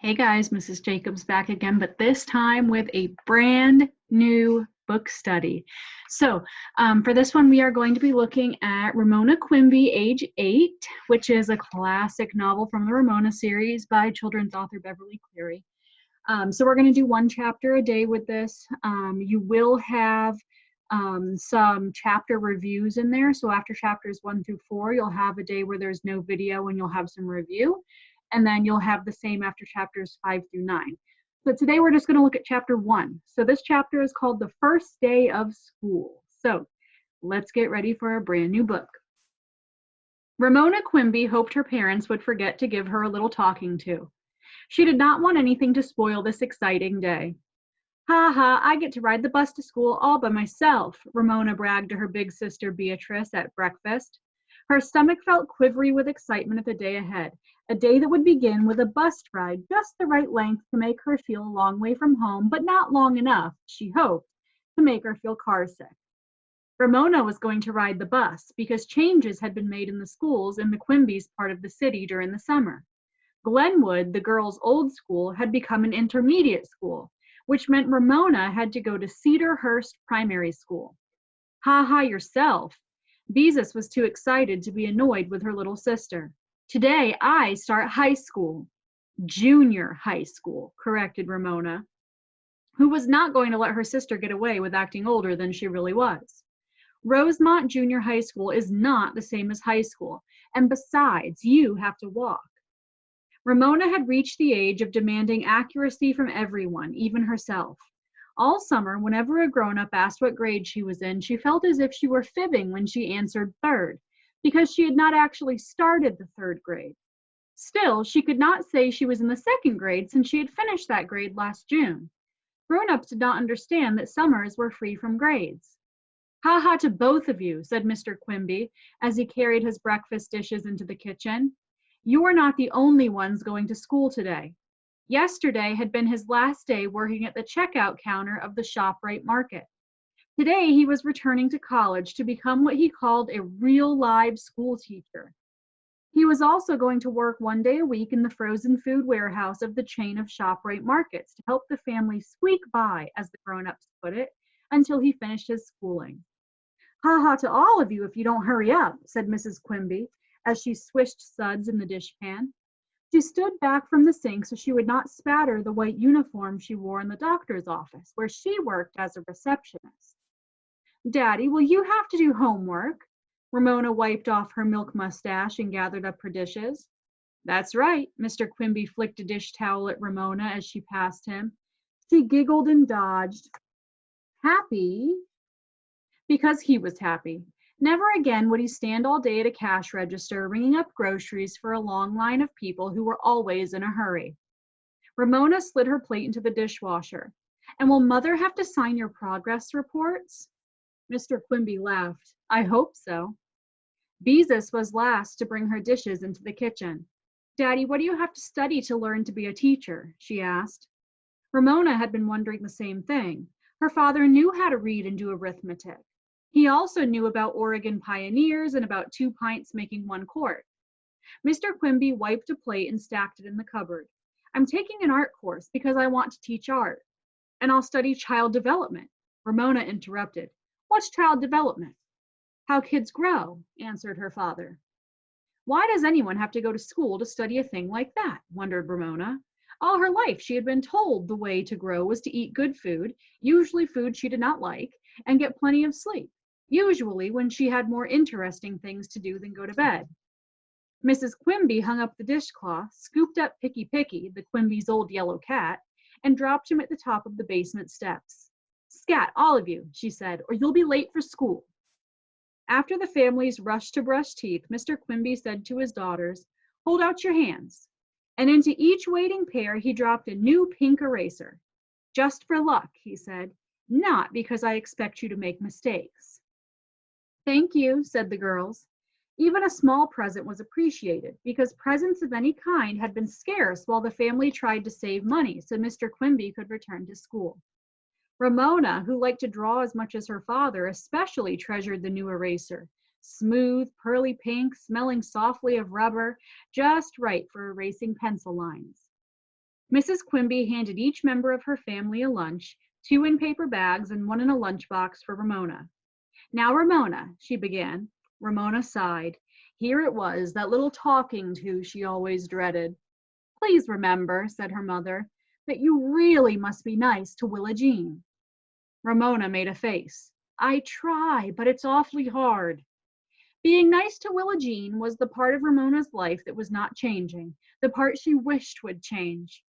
Hey guys, Mrs. Jacobs back again, but this time with a brand new book study. For this one, we are going to be looking at Ramona Quimby, age 8, which is a classic novel from the Ramona series by children's author Beverly Cleary. We're going to do one chapter a day with this. You will have some chapter reviews in there. So after chapters 1 through 4, you'll have a day where there's no video and you'll have some review. And then you'll have the same after chapters 5 through 9. So today we're just going to look at chapter 1. So this chapter is called The First Day of School. So let's get ready for a brand new book. Ramona Quimby hoped her parents would forget to give her a little talking to. She did not want anything to spoil this exciting day. Ha ha, I get to ride the bus to school all by myself, Ramona bragged to her big sister Beatrice at breakfast. Her stomach felt quivery with excitement at the day ahead, a day that would begin with a bus ride just the right length to make her feel a long way from home, but not long enough, she hoped, to make her feel carsick. Ramona was going to ride the bus because changes had been made in the schools in the Quimby's part of the city during the summer. Glenwood, the girls' old school, had become an intermediate school, which meant Ramona had to go to Cedarhurst Primary School. Ha ha yourself. Beezus was too excited to be annoyed with her little sister. Today, I start high school. Junior high school, corrected Ramona, who was not going to let her sister get away with acting older than she really was. Rosemont Junior High School is not the same as high school, and besides, you have to walk. Ramona had reached the age of demanding accuracy from everyone, even herself. All summer, whenever a grown-up asked what grade she was in, she felt as if she were fibbing when she answered third, because she had not actually started the third grade. Still, she could not say she was in the second grade since she had finished that grade last June. Grown-ups did not understand that summers were free from grades. Ha ha to both of you, said Mr. Quimby as he carried his breakfast dishes into the kitchen. You are not the only ones going to school today. Yesterday had been his last day working at the checkout counter of the ShopRite market. Today he was returning to college to become what he called a real live school teacher. He was also going to work one day a week in the frozen food warehouse of the chain of ShopRite markets to help the family squeak by, as the grown-ups put it, until he finished his schooling. Ha ha to all of you if you don't hurry up, said Mrs. Quimby as she swished suds in the dishpan. She stood back from the sink so she would not spatter the white uniform she wore in the doctor's office, where she worked as a receptionist. Daddy, will you have to do homework? Ramona wiped off her milk mustache and gathered up her dishes. That's right, Mr. Quimby flicked a dish towel at Ramona as she passed him. She giggled and dodged, happy because he was happy. Never again would he stand all day at a cash register ringing up groceries for a long line of people who were always in a hurry. Ramona slid her plate into the dishwasher. And will Mother have to sign your progress reports? Mr. Quimby laughed. I hope so. Beezus was last to bring her dishes into the kitchen. Daddy, what do you have to study to learn to be a teacher? She asked. Ramona had been wondering the same thing. Her father knew how to read and do arithmetic. He also knew about Oregon pioneers and about 2 pints making 1 quart. Mr. Quimby wiped a plate and stacked it in the cupboard. I'm taking an art course because I want to teach art. And I'll study child development. Ramona interrupted. What's child development? How kids grow, answered her father. Why does anyone have to go to school to study a thing like that? Wondered Ramona. All her life she had been told the way to grow was to eat good food, usually food she did not like, and get plenty of sleep. Usually when she had more interesting things to do than go to bed. Mrs. Quimby hung up the dishcloth, scooped up Picky Picky, the Quimby's old yellow cat, and dropped him at the top of the basement steps. Scat, all of you, she said, or you'll be late for school. After the families rushed to brush teeth, Mr. Quimby said to his daughters, hold out your hands. And into each waiting pair he dropped a new pink eraser. Just for luck, he said, not because I expect you to make mistakes. Thank you, said the girls. Even a small present was appreciated because presents of any kind had been scarce while the family tried to save money so Mr. Quimby could return to school. Ramona, who liked to draw as much as her father, especially treasured the new eraser. Smooth, pearly pink, smelling softly of rubber, just right for erasing pencil lines. Mrs. Quimby handed each member of her family a lunch, 2 in paper bags and 1 in a lunchbox for Ramona. "Now, Ramona," she began. Ramona sighed. Here it was, that little talking to she always dreaded. "Please remember," said her mother, "that you really must be nice to Willa Jean." Ramona made a face. "I try, but it's awfully hard." Being nice to Willa Jean was the part of Ramona's life that was not changing, the part she wished would change.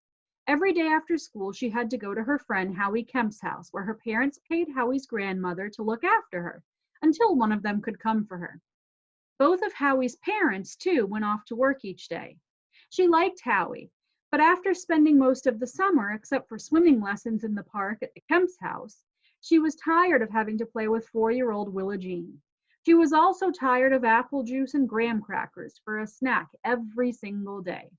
Every day after school, she had to go to her friend Howie Kemp's house, where her parents paid Howie's grandmother to look after her until one of them could come for her. Both of Howie's parents, too, went off to work each day. She liked Howie, but after spending most of the summer, except for swimming lessons in the park at the Kemp's house, she was tired of having to play with 4-year-old Willa Jean. She was also tired of apple juice and graham crackers for a snack every single day.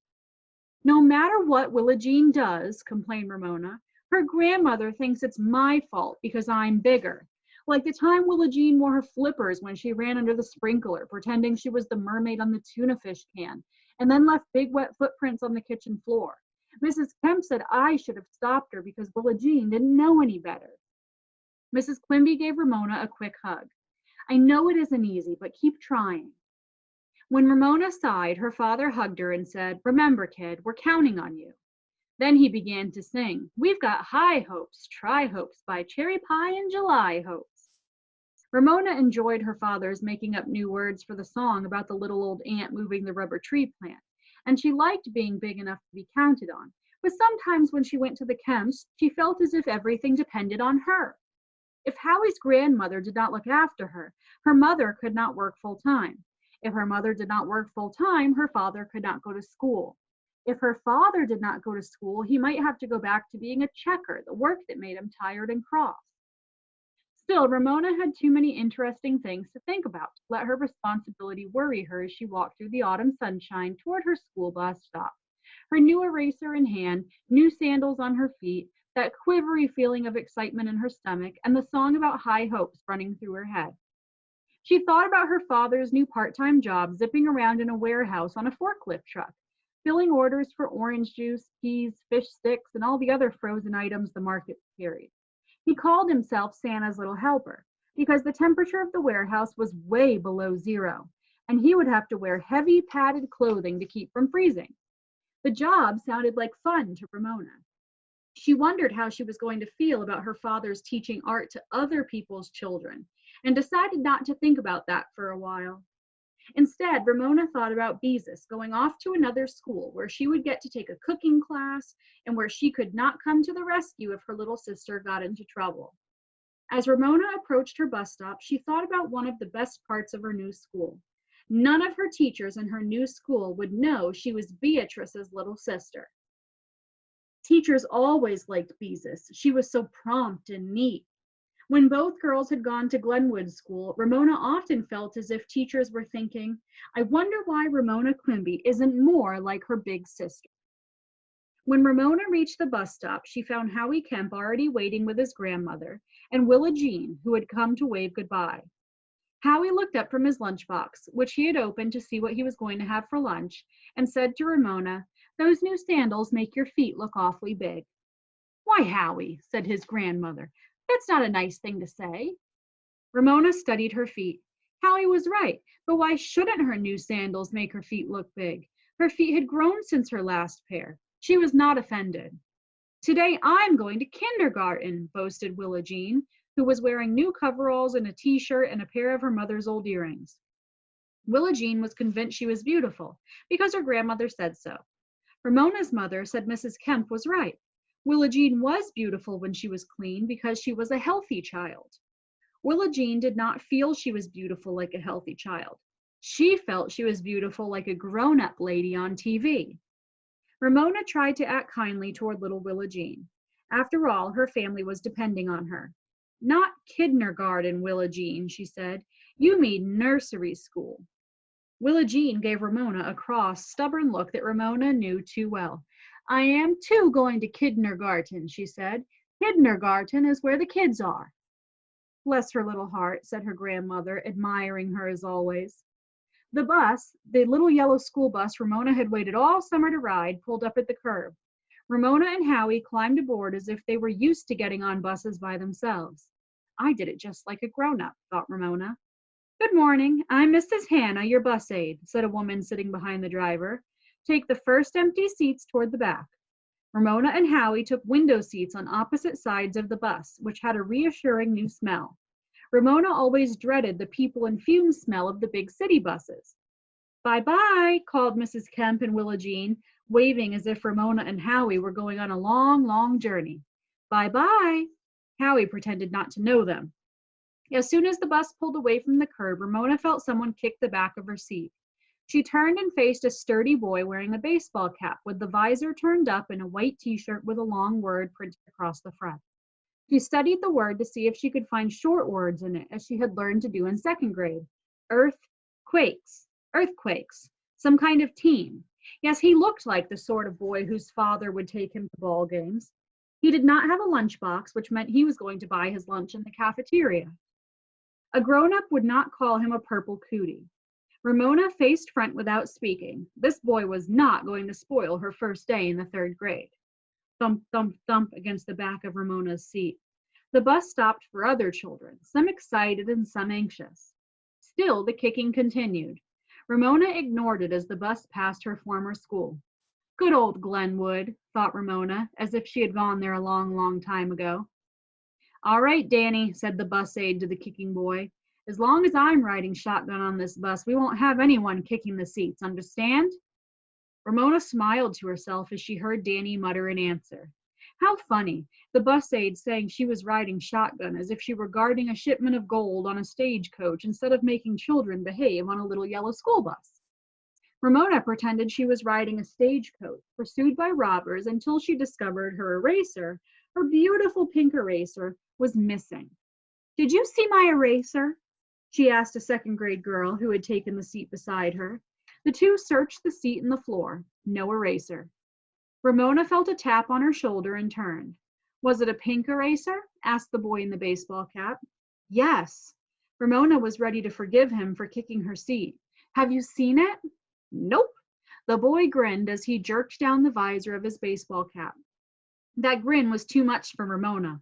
"No matter what Willa Jean does," complained Ramona, "her grandmother thinks it's my fault because I'm bigger. Like the time Willa Jean wore her flippers when she ran under the sprinkler, pretending she was the mermaid on the tuna fish can, and then left big wet footprints on the kitchen floor. Mrs. Kemp said I should have stopped her because Willa Jean didn't know any better." Mrs. Quimby gave Ramona a quick hug. "I know it isn't easy, but keep trying." When Ramona sighed, her father hugged her and said, "Remember, kid, we're counting on you." Then he began to sing, "We've got high hopes, try hopes, by cherry pie and July hopes." Ramona enjoyed her father's making up new words for the song about the little old ant moving the rubber tree plant, and she liked being big enough to be counted on. But sometimes when she went to the Kemps, she felt as if everything depended on her. If Howie's grandmother did not look after her, her mother could not work full time. If her mother did not work full time, her father could not go to school. If her father did not go to school, he might have to go back to being a checker, the work that made him tired and cross. Still, Ramona had too many interesting things to think about to let her responsibility worry her as she walked through the autumn sunshine toward her school bus stop. Her new eraser in hand, new sandals on her feet, that quivery feeling of excitement in her stomach, and the song about high hopes running through her head. She thought about her father's new part-time job zipping around in a warehouse on a forklift truck, filling orders for orange juice, peas, fish sticks, and all the other frozen items the market carried. He called himself Santa's little helper because the temperature of the warehouse was way below zero, and he would have to wear heavy padded clothing to keep from freezing. The job sounded like fun to Ramona. She wondered how she was going to feel about her father's teaching art to other people's children, and decided not to think about that for a while. Instead, Ramona thought about Beezus going off to another school where she would get to take a cooking class and where she could not come to the rescue if her little sister got into trouble. As Ramona approached her bus stop, she thought about one of the best parts of her new school. None of her teachers in her new school would know she was Beatrice's little sister. Teachers always liked Beezus. She was so prompt and neat. When both girls had gone to Glenwood School, Ramona often felt as if teachers were thinking, "I wonder why Ramona Quimby isn't more like her big sister." When Ramona reached the bus stop, she found Howie Kemp already waiting with his grandmother, and Willa Jean, who had come to wave goodbye. Howie looked up from his lunchbox, which he had opened to see what he was going to have for lunch, and said to Ramona, "Those new sandals make your feet look awfully big." "Why, Howie," said his grandmother, "that's not a nice thing to say." Ramona studied her feet. Howie was right, but why shouldn't her new sandals make her feet look big? Her feet had grown since her last pair. She was not offended. "Today I'm going to kindergarten," boasted Willa Jean, who was wearing new coveralls and a t-shirt and a pair of her mother's old earrings. Willa Jean was convinced she was beautiful because her grandmother said so. Ramona's mother said Mrs. Kemp was right. Willa Jean was beautiful when she was clean because she was a healthy child. Willa Jean did not feel she was beautiful like a healthy child. She felt she was beautiful like a grown-up lady on TV. Ramona tried to act kindly toward little Willa Jean. After all, her family was depending on her. "Not kindergarten, Willa Jean," she said. "You mean nursery school." Willa Jean gave Ramona a cross, stubborn look that Ramona knew too well. "I am too going to kindergarten," she said. "Kindergarten is where the kids are." "Bless her little heart," said her grandmother, admiring her as always. The bus, the little yellow school bus Ramona had waited all summer to ride, pulled up at the curb. Ramona and Howie climbed aboard as if they were used to getting on buses by themselves. I did it just like a grown-up, thought Ramona. Good morning. I'm Mrs. Hannah, your bus aide, said a woman sitting behind the driver. Take the first empty seats toward the back. Ramona and Howie took window seats on opposite sides of the bus, which had a reassuring new smell. Ramona always dreaded the people and fumes smell of the big city buses. Bye-bye, called Mrs. Kemp and Willa Jean, waving as if Ramona and Howie were going on a long, long journey. Bye-bye. Howie pretended not to know them. As soon as the bus pulled away from the curb, Ramona felt someone kick the back of her seat. She turned and faced a sturdy boy wearing a baseball cap with the visor turned up and a white t-shirt with a long word printed across the front. She studied the word to see if she could find short words in it, as she had learned to do in second grade. Earthquakes, some kind of team. Yes, he looked like the sort of boy whose father would take him to ball games. He did not have a lunchbox, which meant he was going to buy his lunch in the cafeteria. A grown-up would not call him a purple cootie. Ramona faced front without speaking. This boy was not going to spoil her first day in the third grade. Thump, thump, thump against the back of Ramona's seat. The bus stopped for other children, some excited and some anxious. Still, the kicking continued. Ramona ignored it as the bus passed her former school. Good old Glenwood, thought Ramona, as if she had gone there a long, long time ago. All right, Danny, said the bus aide to the kicking boy. As long as I'm riding shotgun on this bus, we won't have anyone kicking the seats, understand? Ramona smiled to herself as she heard Danny mutter an answer. How funny, the bus aide saying she was riding shotgun as if she were guarding a shipment of gold on a stagecoach instead of making children behave on a little yellow school bus. Ramona pretended she was riding a stagecoach, pursued by robbers, until she discovered her eraser, her beautiful pink eraser, was missing. Did you see my eraser? She asked a second grade girl who had taken the seat beside her. The two searched the seat and the floor. No eraser. Ramona felt a tap on her shoulder and turned. Was it a pink eraser? Asked the boy in the baseball cap. Yes. Ramona was ready to forgive him for kicking her seat. Have you seen it? Nope. The boy grinned as he jerked down the visor of his baseball cap. That grin was too much for Ramona.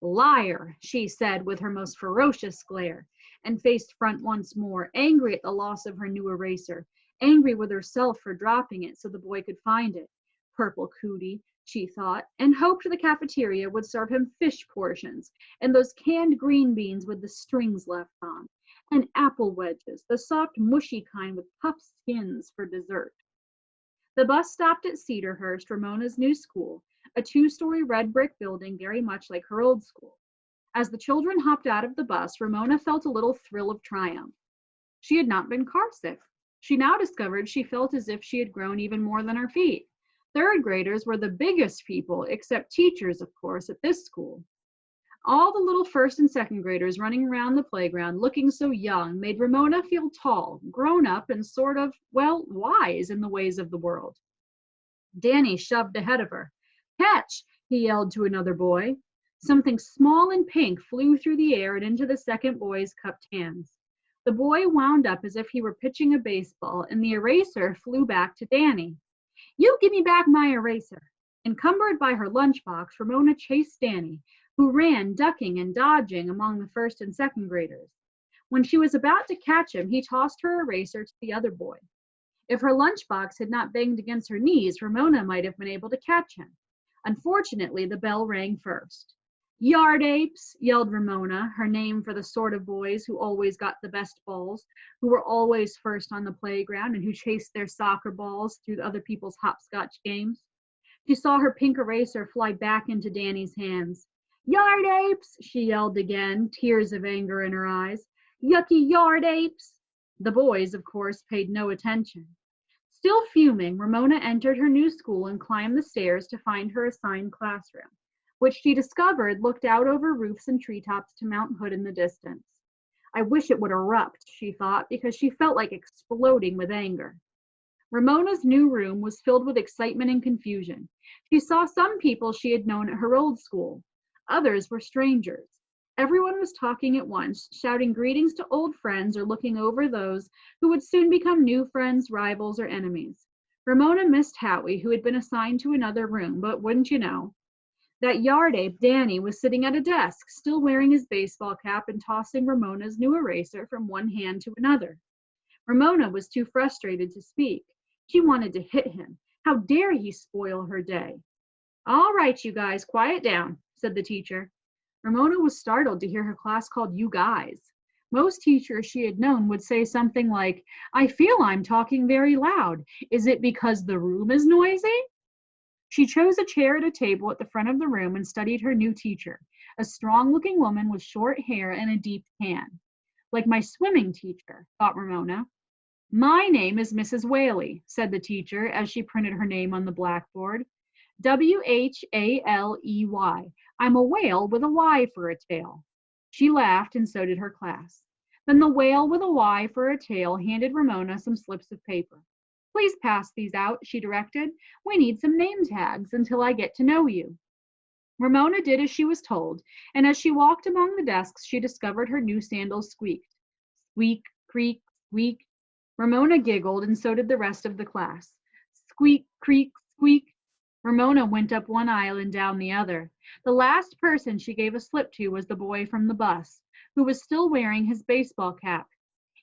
Liar, she said with her most ferocious glare, and faced front once more, angry at the loss of her new eraser, angry with herself for dropping it so the boy could find it. Purple cootie, she thought, and hoped the cafeteria would serve him fish portions, and those canned green beans with the strings left on, and apple wedges, the soft, mushy kind with puff skins for dessert. The bus stopped at Cedarhurst, Ramona's new school, a two-story red brick building very much like her old school. As the children hopped out of the bus, Ramona felt a little thrill of triumph. She had not been carsick. She now discovered she felt as if she had grown even more than her feet. Third graders were the biggest people, except teachers, of course, at this school. All the little first and second graders running around the playground looking so young made Ramona feel tall, grown up, and sort of, well, wise in the ways of the world. Danny shoved ahead of her. Catch, he yelled to another boy. Something small and pink flew through the air and into the second boy's cupped hands. The boy wound up as if he were pitching a baseball, and the eraser flew back to Danny. You give me back my eraser. Encumbered by her lunchbox, Ramona chased Danny, who ran, ducking and dodging among the first and second graders. When she was about to catch him, he tossed her eraser to the other boy. If her lunchbox had not banged against her knees, Ramona might have been able to catch him. Unfortunately, the bell rang first. Yard apes, yelled Ramona, her name for the sort of boys who always got the best balls, who were always first on the playground, and who chased their soccer balls through other people's hopscotch games. She saw her pink eraser fly back into Danny's hands. Yard apes, she yelled again, tears of anger in her eyes. Yucky yard apes. The boys, of course, paid no attention. Still fuming, Ramona entered her new school and climbed the stairs to find her assigned classroom, which she discovered looked out over roofs and treetops to Mount Hood in the distance. I wish it would erupt, she thought, because she felt like exploding with anger. Ramona's new room was filled with excitement and confusion. She saw some people she had known at her old school. Others were strangers. Everyone was talking at once, shouting greetings to old friends or looking over those who would soon become new friends, rivals, or enemies. Ramona missed Howie, who had been assigned to another room, but wouldn't you know, that yard ape, Danny, was sitting at a desk, still wearing his baseball cap and tossing Ramona's new eraser from one hand to another. Ramona was too frustrated to speak. She wanted to hit him. How dare he spoil her day? All right, you guys, quiet down, said the teacher. Ramona was startled to hear her class called you guys. Most teachers she had known would say something like, I feel I'm talking very loud. Is it because the room is noisy? She chose a chair at a table at the front of the room and studied her new teacher, a strong-looking woman with short hair and a deep tan. Like my swimming teacher, thought Ramona. My name is Mrs. Whaley, said the teacher as she printed her name on the blackboard. Whaley. I'm a whale with a Y for a tail. She laughed, and so did her class. Then the whale with a Y for a tail handed Ramona some slips of paper. Please pass these out, she directed. We need some name tags until I get to know you. Ramona did as she was told, and as she walked among the desks, she discovered her new sandals squeaked. Squeak, creak, squeak. Ramona giggled, and so did the rest of the class. Squeak, creak, squeak. Ramona went up one aisle and down the other. The last person she gave a slip to was the boy from the bus, who was still wearing his baseball cap.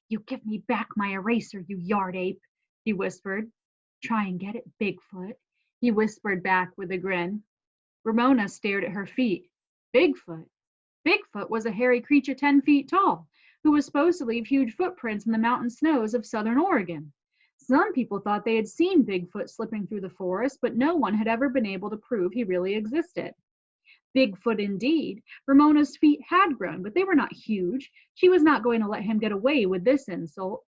You give me back my eraser, you yard ape, he whispered. Try and get it, Bigfoot, he whispered back with a grin. Ramona stared at her feet. Bigfoot? Bigfoot was a hairy creature 10 feet tall, who was supposed to leave huge footprints in the mountain snows of southern Oregon. Some people thought they had seen Bigfoot slipping through the forest, but no one had ever been able to prove he really existed. Bigfoot indeed. Ramona's feet had grown, but they were not huge. She was not going to let him get away with this insult.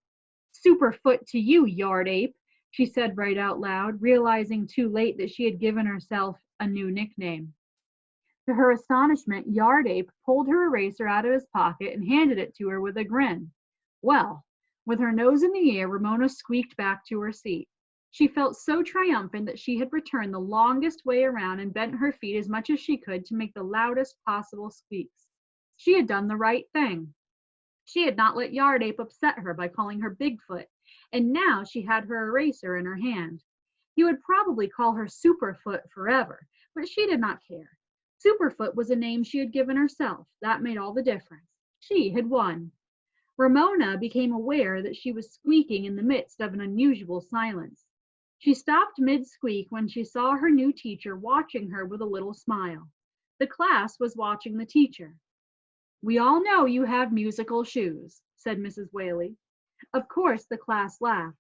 Superfoot to you, yard ape, she said right out loud, realizing too late that she had given herself a new nickname. To her astonishment, Yard Ape pulled her eraser out of his pocket and handed it to her with a grin. Well, with her nose in the air, Ramona squeaked back to her seat. She felt so triumphant that she had returned the longest way around and bent her feet as much as she could to make the loudest possible squeaks. She had done the right thing. She had not let Yard Ape upset her by calling her Bigfoot, and now she had her eraser in her hand. He would probably call her Superfoot forever, but she did not care. Superfoot was a name she had given herself. That made all the difference. She had won. Ramona became aware that she was squeaking in the midst of an unusual silence. She stopped mid-squeak when she saw her new teacher watching her with a little smile. The class was watching the teacher. We all know you have musical shoes, said Mrs. Whaley. Of course, the class laughed.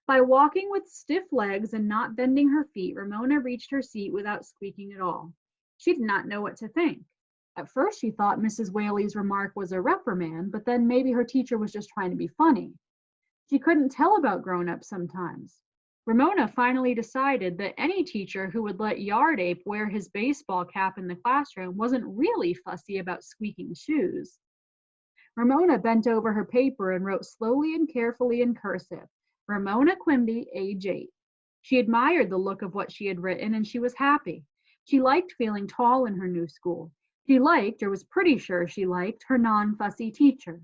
By walking with stiff legs and not bending her feet, Ramona reached her seat without squeaking at all. She did not know what to think. At first, she thought Mrs. Whaley's remark was a reprimand, but then maybe her teacher was just trying to be funny. She couldn't tell about grown-ups sometimes. Ramona finally decided that any teacher who would let Yard Ape wear his baseball cap in the classroom wasn't really fussy about squeaking shoes. Ramona bent over her paper and wrote slowly and carefully in cursive, Ramona Quimby, age 8. She admired the look of what she had written, and she was happy. She liked feeling tall in her new school. She liked, or was pretty sure she liked, her non-fussy teacher.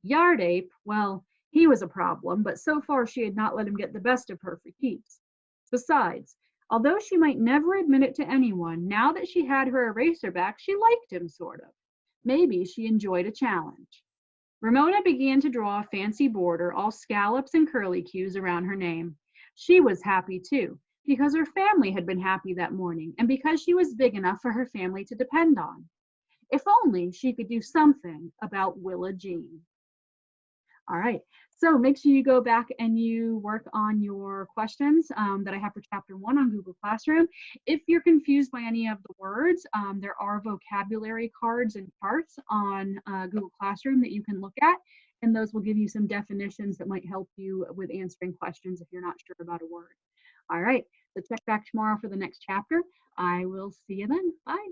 Yard Ape, well, he was a problem, but so far she had not let him get the best of her for keeps. Besides, although she might never admit it to anyone, now that she had her eraser back, she liked him, sort of. Maybe she enjoyed a challenge. Ramona began to draw a fancy border, all scallops and curlicues around her name. She was happy too, because her family had been happy that morning, and because she was big enough for her family to depend on. If only she could do something about Willa Jean. All right, so make sure you go back and you work on your questions that I have for chapter 1 on Google Classroom. If you're confused by any of the words, there are vocabulary cards and charts on Google Classroom that you can look at, and those will give you some definitions that might help you with answering questions if you're not sure about a word. All right, so check back tomorrow for the next chapter. I will see you then. Bye.